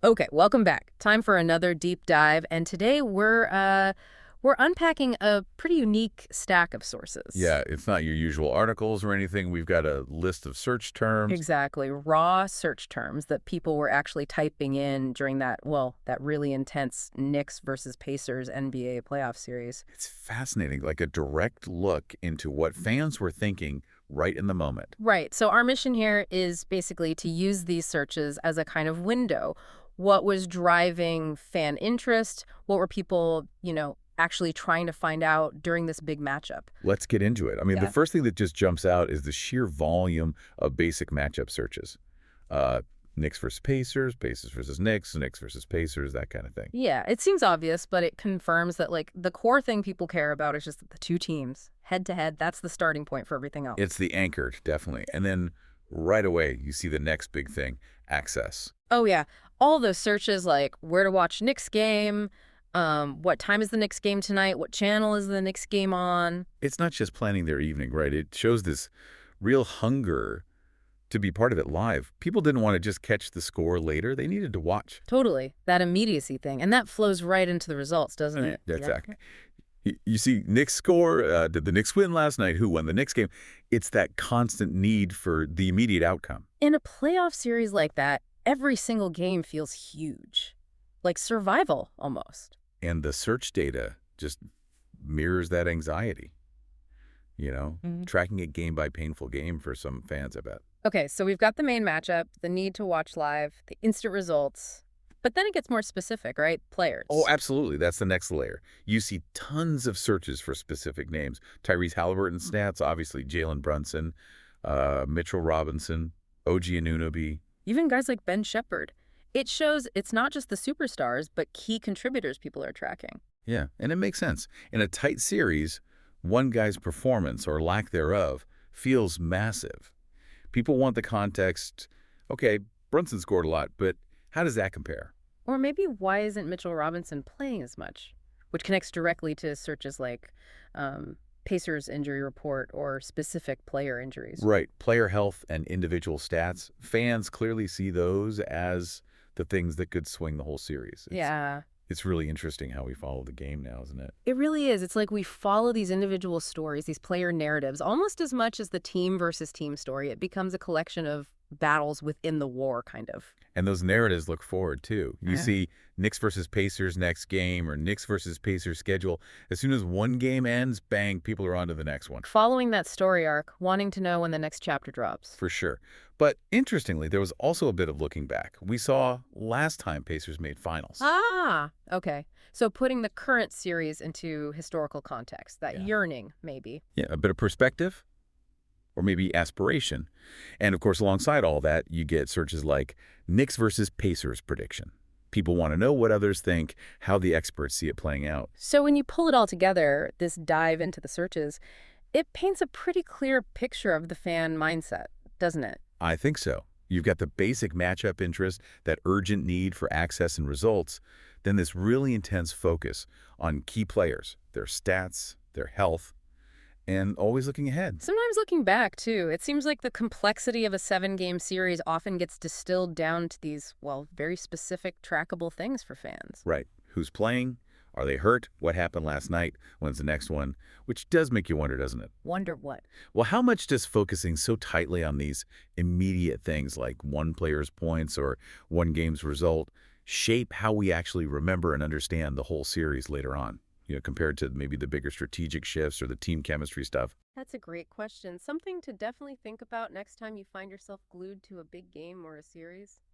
Okay, welcome back. Time for another deep dive, and today we're unpacking a pretty unique stack of sources. Yeah, it's not your usual articles or anything. We've got a list of search terms. Exactly, raw search terms that people were actually typing in during that really intense Knicks versus Pacers NBA playoff series. It's fascinating, like a direct look into what fans were thinking right in the moment. Right. So our mission here is basically to use these searches as a kind of window. What was driving fan interest? What were people, actually trying to find out during this big matchup? Let's get into it. I mean, the Yeah. first thing that just jumps out is the sheer volume of basic matchup searches. Uh, Knicks versus Pacers, Pacers versus Knicks, Knicks versus Pacers, that kind of thing. Yeah, it seems obvious, but it confirms that like the core thing people care about is just the two teams head to head. That's the starting point for everything else. It's the anchor, definitely. And then right away, you see the next big thing, access. Oh yeah, all those searches like where to watch Knicks game, what time is the Knicks game tonight, what channel is the Knicks game on. It's not just planning their evening, right? It shows this real hunger to be part of it live. People didn't want to just catch the score later. They needed to watch. Totally, that immediacy thing, and that flows right into the results, doesn't it? That's Yeah. exactly. You see Knicks score. Did the Knicks win last night? Who won the Knicks game? It's that constant need for the immediate outcome. In a playoff series like that, every single game feels huge, like survival almost. And the search data just mirrors that anxiety, tracking it game by painful game for some fans, I bet. Okay, so we've got the main matchup, the need to watch live, the instant results. But then it gets more specific, right? Oh, Players. absolutely. That's the next layer. You see tons of searches for specific names. Tyrese Halliburton stats, obviously Jalen Brunson, Mitchell Robinson, OG Anunoby. Even guys like Ben Shepherd. It shows it's not just the superstars, but key contributors people are tracking. Yeah, and it makes sense. In a tight series, one guy's performance or lack thereof feels massive. People want the context. Okay, Brunson scored a lot, but how does that compare? Or maybe why isn't Mitchell Robinson playing as much? Which connects directly to searches like Pacers injury report or specific player injuries. Right, player health and individual stats. Fans clearly see those as the things that could swing the whole series. Yeah, It's really interesting how we follow the game now, isn't it? it really is. It's like we follow these individual stories, these player narratives, almost as much as the team versus team story. It becomes a collection of battles within the war, kind of. And those narratives look forward, too. You Yeah. see Knicks versus Pacers next game or Knicks versus Pacers schedule. As soon as one game ends, bang, people are on to the next one. Following that story arc, wanting to know when the next chapter drops. For sure. But interestingly, there was also a bit of looking back. We saw last time Pacers made finals. Ah, okay. So putting the current series into historical context, that Yeah. yearning, maybe. Yeah, a bit of perspective or maybe aspiration. And of course, alongside all that, you get searches like Knicks versus Pacers prediction. People want to know what others think, how the experts see it playing out. So when you pull it all together, this dive into the searches, it paints a pretty clear picture of the fan mindset, doesn't it? I think so. You've got the basic matchup interest, that urgent need for access and results, then this really intense focus on key players, their stats, their health, and always looking ahead. Sometimes looking back, too, it seems like the complexity of a seven-game series often gets distilled down to these, very specific, trackable things for fans. Right. Who's playing? Are they hurt? What happened last night? When's the next one? Which does make you wonder, doesn't it? Wonder what? Well, how much does focusing so tightly on these immediate things like one player's points or one game's result shape how we actually remember and understand the whole series later on, compared to maybe the bigger strategic shifts or the team chemistry stuff? That's a great question. Something to definitely think about next time you find yourself glued to a big game or a series.